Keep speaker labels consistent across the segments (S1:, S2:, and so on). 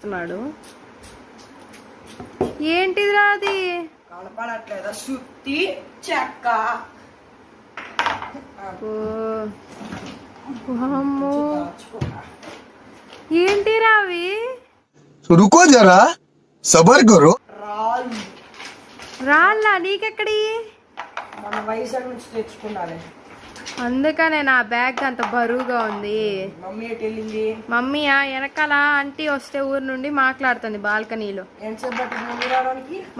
S1: చేస్తున్నాడు. ఏంటిదిరా అది?
S2: కలపడట్లేదా? సుత్తి చెక్క.
S1: ఏంటిరా అవి?
S3: రుకో జరా సబర్ కరో.
S1: రాళ్ళ నీకెక్కడి?
S2: మన వైజాగ్ నుంచి తెచ్చుకున్నారే,
S1: అందుకనే నా బ్యాగ్ అంత బరువుగా ఉంది.
S2: మమ్మీ ఎటు వెళ్ళింది?
S1: మమ్మీయా వెనకాల ఆంటీ వస్తే ఊరు నుండి మాట్లాడుతుంది బాల్కనీలో.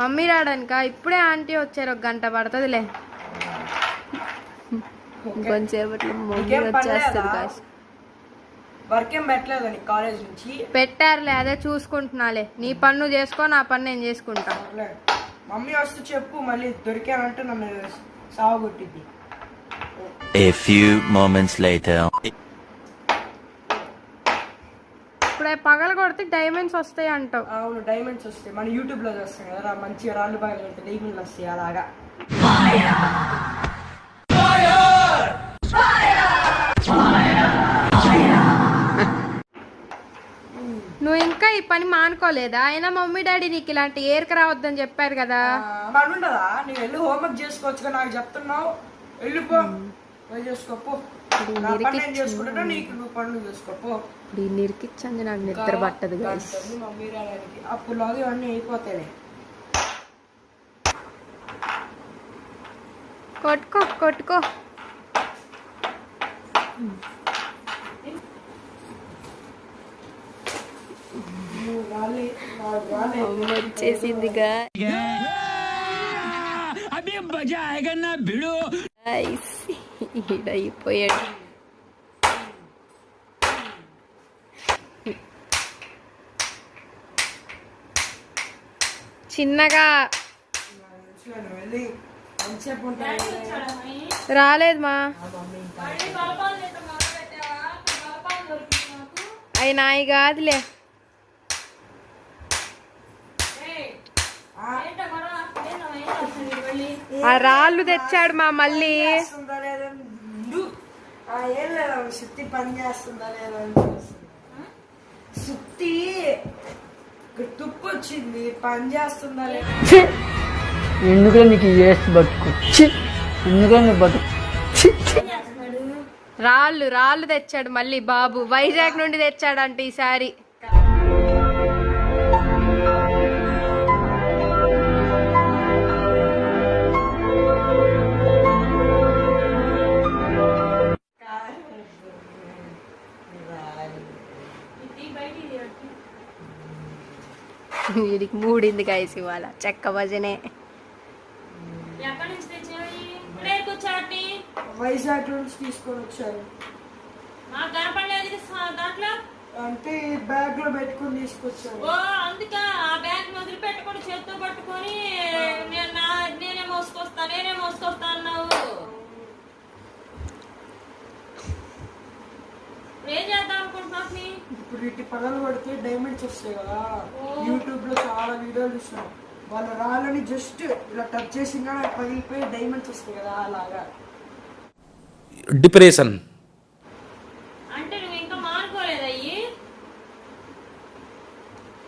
S1: మమ్మీ రావడానికా? ఇప్పుడే ఆంటీ వచ్చారు, 1 గంట పడుతుందిలే. కొంచెంసేపట్లో మమ్మీ వచ్చేస్తుంది.
S2: వర్క్ ఏం పెట్టలేదు కాలేజ్ నుంచి?
S1: పెట్టారులే, అదే చూసుకుంటున్నాలే. నీ పన్ను చేసుకో, నా పన్ను నేను చేసుకుంటా.
S2: మమ్మీ వస్తే చెప్పు, మళ్ళీ దొరికానంటే నన్ను సావగొట్టింది.
S4: A few moments later.
S1: ఇప్పుడే పగల కొడితే డైమండ్స్ వస్తాయి అంటావు.
S2: అవును, డైమండ్స్ వస్తాయి. మన యూట్యూబ్ లో చూస్తాం కదా, మంచిగా రాళ్ళు బాగా కొడితే డైమండ్లు వస్తాయి. అలాగా
S1: నువ్వు ఇంకా ఈ పని మానుకోలేదా? అయినా మమ్మీ డాడీ నీకు ఇలాంటి ఏరిక రావద్దని చెప్పారు కదా.
S2: పని ఉండదా? నువ్వు వెళ్ళి హోంవర్క్ చేసుకోవచ్చుగా, నాకు చెప్తున్నావు. వెళ్ళిపో, చేసుకోపో. చేసుకుంటా, నీకు నువ్వు పనులు చేసుకోపో.
S1: నిరికిచ్చంది, నాకు నిద్ర పట్టదు.
S2: మమ్మీ రావడానికి అప్పుడులాగా ఇవన్నీ అయిపోతాయి.
S1: కొట్టుకో కొట్టుకో. వచ్చేసిందిగా. ఈడైపోయాడు. చిన్నగా రాలేదు మా. అవి నాయి కాదులే. ఆ రాళ్ళు తెచ్చాడు మా. మళ్ళీ
S2: సుత్తి పని చేస్తుందా లేదా? సుత్తి తుప్పు వచ్చింది, పని చేస్తుందా లేదా?
S5: ఎందుకు నీకు బతుకు? ఎందుకు బతుకు?
S1: రాళ్ళు రాళ్ళు తెచ్చాడు మళ్ళీ బాబు. వైజాగ్ నుండి తెచ్చాడంటే ఈసారి. వీడికి మూడింది కాయసి ఇవాళ చెక్క భజనే.
S2: వైజాగ్ నుంచి తీసుకొని వచ్చారు. అంటే బ్యాగ్ లో పెట్టుకొని తీసుకొచ్చారు.
S6: అందుకే ఆ బ్యాగ్ వదిలి పెట్టుకొని చేత్తో పట్టుకొని నేనే మోసుకొస్తా అన్నావు. ఏం చేద్దాం అనుకుంటున్నావు?
S2: ఇప్పుడు వీటి పగలు పడితే డైమండ్స్ వస్తాయి కదా. యూట్యూబ్ లో చాలా వీడియోలు చూస్తున్నాం. వాళ్ళ రాళ్ళని జస్ట్ ఇలా టచ్ చేసినా పగిలిపోయి డైమండ్స్ వస్తాయి కదా, అలాగా.
S7: డిప్రెషన్
S6: అంటే నువ్వు ఇంకా మానుకోలేదయ్యి.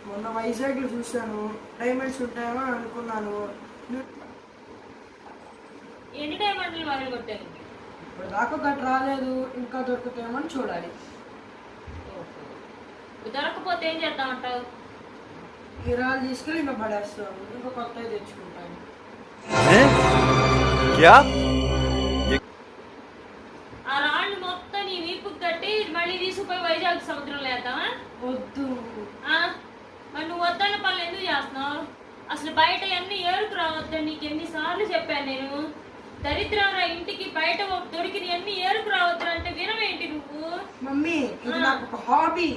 S2: మొన్న వైజాగ్ లో చూసాను, డైమండ్స్ ఉంటాయేమో అనుకున్నాను.
S6: ఎన్ని డైమండ్లు పగలు కొట్టారు?
S2: ఇప్పుడు దాకా గట్ట రాలేదు, ఇంకా దొరుకుతాయేమని చూడాలి.
S6: దొరకపోతే ఏం చేద్దాం అంటావు?
S2: ఈ రాళ్ళు తీసుకెళ్ళి ఇంకా పడేస్తాను, ఇంకా కొత్తవి తెచ్చుకుంటాను.
S6: ఆ రాళ్ళు మొత్తం నీ వీపుకి కట్టి మళ్ళీ తీసుకుపోయి వైజాగ్ సముద్రంలో వేద్దామా?
S2: వద్దు.
S6: మరి నువ్వు వద్దన్న పనులు ఎందుకు చేస్తున్నావు? అసలు బయట అన్ని ఏరుకు రావద్దని నీకు ఎన్నిసార్లు చెప్పాను నేను. దరిద్రంరా, ఇంటికి బయట దొరికిన అన్ని ఏరుకు రావద్దు అంటే వినవేంటి నువ్వు?
S2: మమ్మీ, ఇది నాకు ఒక హాబీ.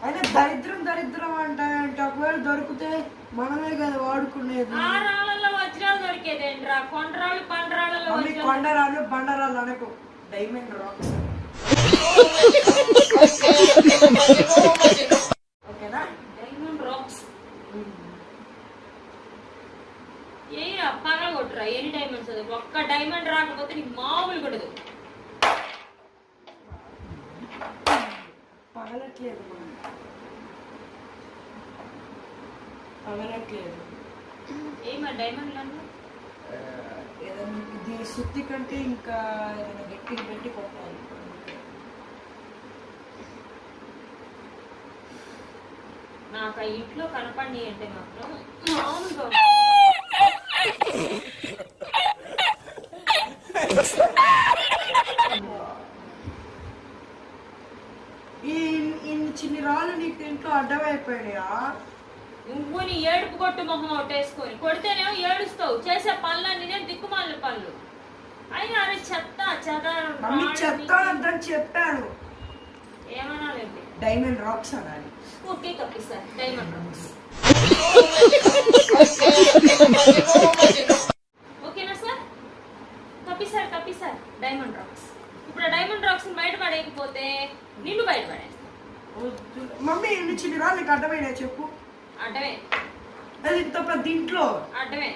S2: అయినా దరిద్రం అంటే ఒకవేళ దొరికితే మనమే కదా వాడుకునేది.
S6: ఆ రాళ్ళల్లో వజ్రాలు దొరికేదేంట్రా? కొండరాళ్ళు పండరాళ్ళలో
S2: కొండరాళ్ళు బండరాళ్ళు అనకు, డైమండ్ రాక్స్. ఓకేనా?
S6: డైమండ్ రాక్స్ ఏరా పగల కొట్టురా. ఎన్ని డైమండ్స్? ఒక్క డైమండ్ రాకపోతే నీకు మామూలు కొట్టదు.
S2: పగలట్లేదు. అవనట్లేదు.
S6: ఏమా డైమండ్ అన్న
S2: ఏదైనా ఇది శుద్ధి కంటే ఇంకా ఏదైనా గట్టిగా పెట్టి కొట్టాలి.
S6: నాకు ఆ ఇంట్లో కనపడి అంటే మాత్రం మామూలుగా
S2: ఇన్ని చిన్ని రాళ్ళు నీకు ఇంట్లో అడ్డమైపోయినాయా?
S6: నువ్వు నీ ఏడుపు కొట్టు మొహం ఒకటేసుకొని కొడితేనేమో ఏడుస్తావు, చేసే పనులన్నీ నేను దిక్కుమాలిన పనులు. అయినా అరే చెత్త
S2: మమ్మీ చెత్త అందని చెప్పాను.
S6: ఏమనాలండి?
S2: డైమండ్ రాక్స్ అనాలి.
S6: ఓకే కప్పిస్తారు డైమండ్ రాక్స్. ఓకేనా సార్? కప్పిస్తారు డైమండ్ రాక్స్. ఇప్పుడు డైమండ్ రాక్స్ బయట పడేయకపోతే నిన్ను బయట పడేస్తా.
S2: మమ్మీ ఇన్ని చిన్ని రాళ్ళు నీకు అడ్డమైనా చెప్పు.
S6: అడ్డమే.
S2: అది ఇంత పెద్ద ఇంట్లో
S6: అడ్డమే.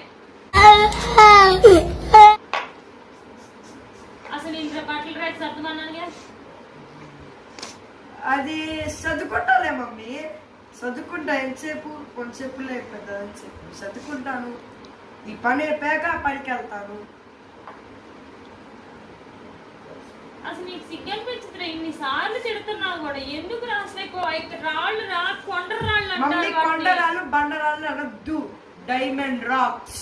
S6: అసలు ఇంట్లో బట్టలు రైట్ సర్దుమన్నాను కదా.
S2: అది చదువుకుంటాలే మమ్మీ, చదువుకుంటా. ఎంతసేపు కొంతసేపు లేకపోతే ఎంతసేపు చదువుకుంటాను. ఈ పని అయిపోయాక పనికి వెళ్తాను.
S6: అసలు నీకు సిగ్గలు పెంచుతున్నా, ఇన్నిసార్లు తిడుతున్నావు కూడా ఎందుకు రాసలేకో? రాళ్ళు కొండ రాళ్ళు
S2: మమ్మీ
S6: అంటారు.
S2: కొండరాళ్ళు బండరాళ్ళు అనొద్దు, డైమండ్ రాక్స్.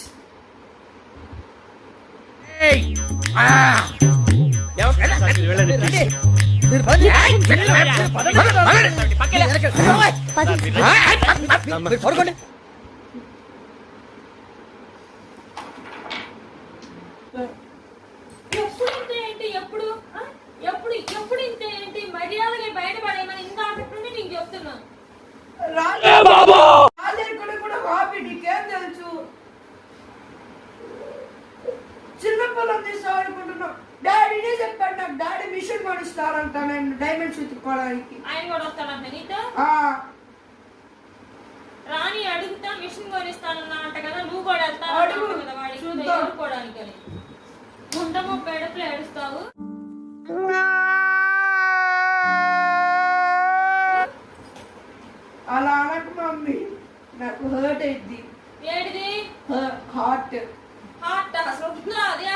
S6: ఎప్పుడు ఇంత ఏంటి? ఎప్పుడు ఇంత ఏంటి? మర్యాదగా బయటపడేయమని ఇందాక నుండి నీకు చెప్తున్నాను.
S2: కూడా హాబీ, నీకేం తెలుసు? చిన్నపిల్లలు తీసి ఆడుకుంటున్నాం. డాడీనే చెప్పాడు నాకు, డాడీ మిషన్ మడుస్తారంట నేను డైమండ్స్ వెతుక్కోవడానికి.
S6: ఆయన కూడా వస్తాడంట నీతో? రాని అడుగుతా మిషన్ కొనిస్తానన్నా అంట కదా, నువ్వు కూడా వెళ్తావు కదా వాడికి ఎదుర్కోవడానికి. ఉండమో పెడపులు ఏడుస్తావు.
S2: అలా అనకు మమ్మీ, నాకు హర్ట్ అయింది.
S6: ఏడిది?
S2: హార్ట్.
S6: అసలు ఉందా అదే?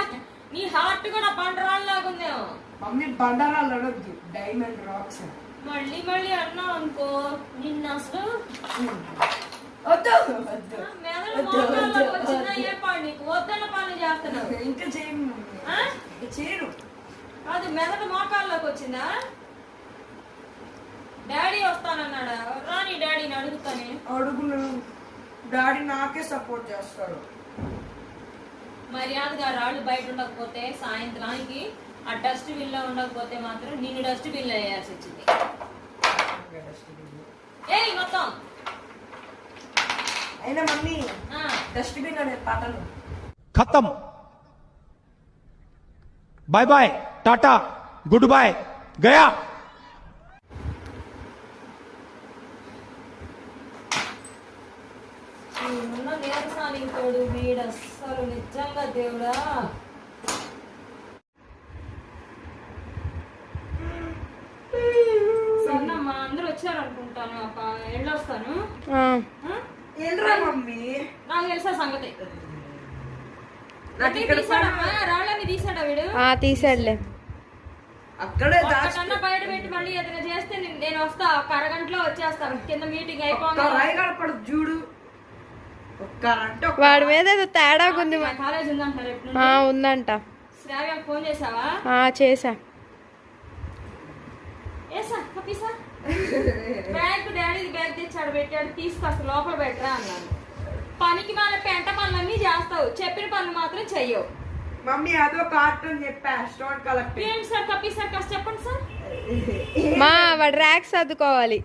S6: నీ హార్ట్ కూడా బండరాళ్ళలాగా ఉందేమో.
S2: మమ్మీ బండరాళ్ళు అనొద్దు, డైమండ్ రాక్స్.
S6: మళ్ళీ అన్నావు అనుకో నిన్న అసలు మెదడు మోకాళ్ళకి వచ్చినా ఏ పాడు నీకు? వద్దన్న పనులు చేస్తున్నావు.
S2: ఇంకా చేయను, చేయను.
S6: అది మెదడు మోకాళ్ళకి వచ్చిందా? డాడీ వస్తానన్నాడా? రాని డాడీని అడుగుతానే.
S2: అడుగును, డాడీ నాకే సపోర్ట్ చేస్తాడు.
S6: మర్యాదగా రాళ్ళు బయట ఉండకపోతే సాయంత్రానికి ఆ డస్ట్ బిన్ లో ఉండకపోతే మాత్రం నిన్ను డస్ట్ బిన్ లో వేయాల్సి వచ్చింది. ఏయ్ మొత్తం
S2: అయినా మమ్మీ డస్ట్బిన్ అనే పాటలు
S7: खत्म bye bye tata goodbye गया
S6: ఉన్న నీరసానికి తోడు వీడు అస్సలు నిజంగా దేవుడా. సన్నమ్మా అందరూ వచ్చారనుకుంటాను, వెళ్ళొస్తాను.
S2: ఏంట్రా మమ్మీ?
S6: నాకు తెలుసా సంగతి. రాళ్ళని తీసాడా వీడు?
S1: తీసాడులే.
S2: అక్కడే
S6: కన్నా బయట పెట్టి మళ్ళీ ఏదైనా చేస్తే నేను వస్తా, ఒక అరగంటలో వచ్చేస్తాను. కింద మీటింగ్ అయిపోయింది.
S2: చూడు,
S1: వాడి మీద ఏదో తేడాగా ఉంది.
S6: కాలేజ్ ఉందంటారు ఎప్పుడు?
S1: ఉందంట.
S6: శ్రావ్య ఫోన్ చేసావా?
S1: చేసా.
S6: బ్యాగ్ డాడీ బ్యాగ్ తెచ్చాడు, పెట్టాడు, తీసుకొస్తా లోపల పెట్టరా అన్నాను. పనికి మన పెంట పనులన్నీ చేస్తావు, చెప్పిన పనులు మాత్రం చెయ్యవు.
S2: మమ్మీ అదో కార్ట్ అని చెప్పా, స్టోన్ కలెక్ట్.
S6: ఏంటి సార్ కప్పి సార్ కాస్త చెప్పండి సార్.
S1: వాడు ర్యాక్స్ సర్దుకోవాలి.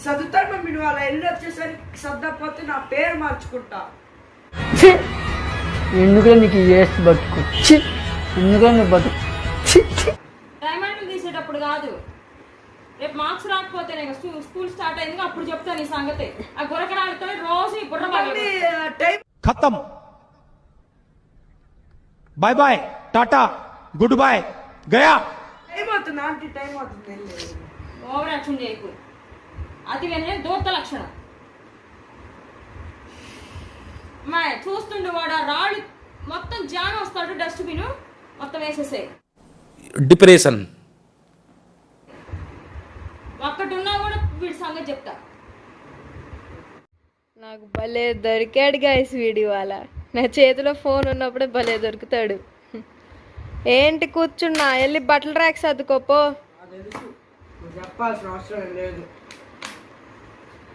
S2: చదువుతాడు మమ్మీ, నువ్వు అలా వెళ్ళి వచ్చేసరికి సర్దపోతే నా పేరు మార్చుకుంటా.
S5: ఎందుకంటే నీకు వేస్ట్ బతుకు, ఎందుకంటే బతుకు.
S6: డైమండ్లు తీసేటప్పుడు కాదు, రేపు మార్క్స్ రాకపోతే నేను స్కూల్ స్టార్ట్ అయింది అప్పుడు చెప్తాను ఈ సంగతి. ఆ గురకరాలతో రోజు బుర్ర
S7: खत्म bye bye tata goodbye गया
S2: టైం అవుతుంది ఆంటీ, టైం అవుతుంది.
S6: ఓవర్ యాక్షన్ చేయకు. అతి వినయం దూర్త లక్షణం. మా చూస్తుండే వాడు ఆ రాళ్ళు మొత్తం జాన వస్తాడు, డస్ట్బిన్ మొత్తం వేసేసాయి.
S7: డిప్రెషన్.
S6: ఒక్కటి ఉన్నా కూడా వీడి సంగతి చెప్తా.
S1: నాకు భలే దొరికాడు గైస్ వీడి వాళ్ళ. నా చేతిలో ఫోన్ ఉన్నప్పుడే భలే దొరుకుతాడు. ఏంటి కూర్చున్నా, వెళ్ళి బట్టల ర్యాక్ సర్దుకోపో.
S2: నాకు తెలుసు, నువ్వు చెప్పాల్సిన అవసరం లేదు.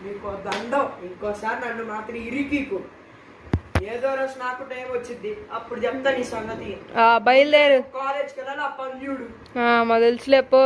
S2: నీకు దండం, ఇంకోసారి నన్ను మాత్రం ఇరికీకు. ఏదో రోజు నాకు టైం వచ్చింది, అప్పుడు చెప్తా నీ సంగతి.
S1: బయలుదేరు.
S2: కాలేజ్కి వెళ్ళాలి, ఆ పని చూడు.
S1: మా తెలుసులేపో.